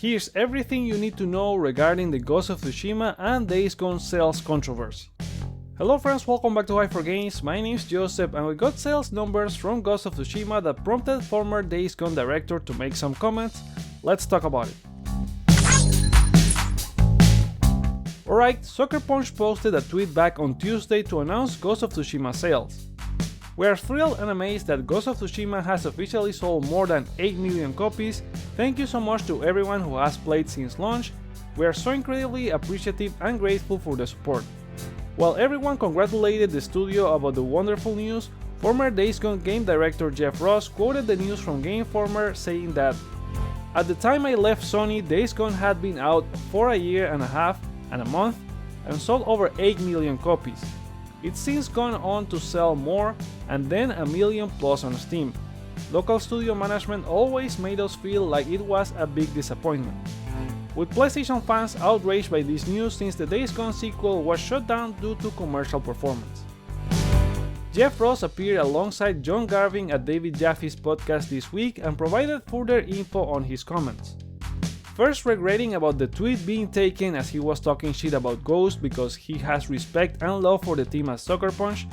Here's everything you need to know regarding the Ghost of Tsushima and Days Gone sales controversy. Hello friends, welcome back to Hypergames. My name is Joseph and we got sales numbers from Ghost of Tsushima that prompted former Days Gone director to make some comments. Let's talk about it. Alright, Sucker Punch posted a tweet back on Tuesday to announce Ghost of Tsushima sales. We are thrilled and amazed that Ghost of Tsushima has officially sold more than 8 million copies. Thank you so much to everyone who has played since launch. We are so incredibly appreciative and grateful for the support. While everyone congratulated the studio about the wonderful news, former Days Gone game director Jeff Ross quoted the news from Game Informer saying that, "At the time I left Sony, Days Gone had been out for a year and a half and a month and sold over 8 million copies. It's since gone on to sell more and then a million plus on Steam. Local studio management always made us feel like it was a big disappointment." With PlayStation fans outraged by this news since the Days Gone sequel was shut down due to commercial performance. Jeff Ross appeared alongside John Garvin at David Jaffe's podcast this week and provided further info on his comments. First, regretting about the tweet being taken as he was talking shit about Ghost because he has respect and love for the team at Sucker Punch.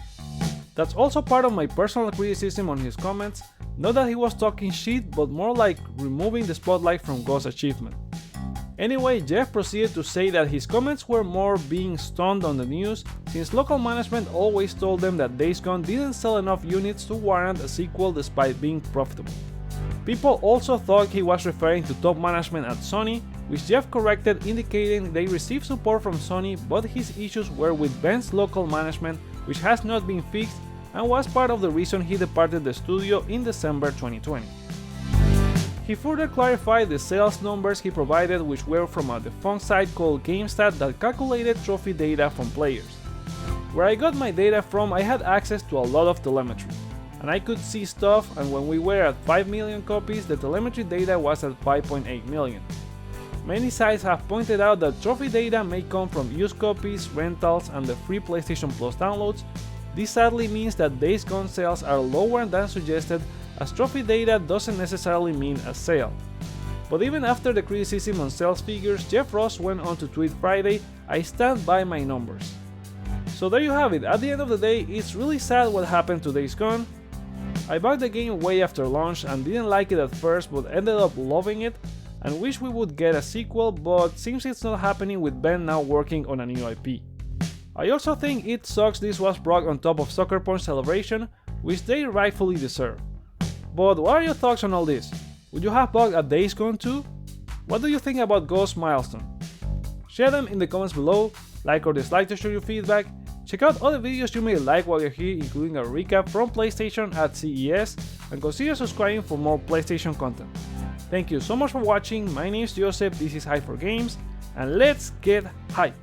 That's also part of my personal criticism on his comments, not that he was talking shit but more like removing the spotlight from Ghost's achievement. Anyway, Jeff proceeded to say that his comments were more being stunned on the news since local management always told them that Days Gone didn't sell enough units to warrant a sequel despite being profitable. People also thought he was referring to top management at Sony, which Jeff corrected, indicating they received support from Sony but his issues were with Ben's local management, which has not been fixed and was part of the reason he departed the studio in December 2020. He further clarified the sales numbers he provided, which were from a defunct site called GameStat that calculated trophy data from players. Where I got my data from, I had access to a lot of telemetry, and I could see stuff, and when we were at 5 million copies, the telemetry data was at 5.8 million. Many sites have pointed out that trophy data may come from used copies, rentals, and the free PlayStation Plus downloads. This sadly means that Days Gone sales are lower than suggested, as trophy data doesn't necessarily mean a sale. But even after the criticism on sales figures, Jeff Ross went on to tweet Friday, "I stand by my numbers." So there you have it. At the end of the day, it's really sad what happened to Days Gone. I bought the game way after launch and didn't like it at first but ended up loving it and wish we would get a sequel, but seems it's not happening with Ben now working on a new IP. I also think it sucks this was brought on top of Sucker Punch Celebration, which they rightfully deserve. But what are your thoughts on all this? Would you have bought a Days Gone too? What do you think about Ghost Milestone? Share them in the comments below, like or dislike to show your feedback. Check out other videos you may like while you're here, including a recap from PlayStation at CES, and consider subscribing for more PlayStation content. Thank you so much for watching. My name is Joseph, this is Hypergames, and let's get hype!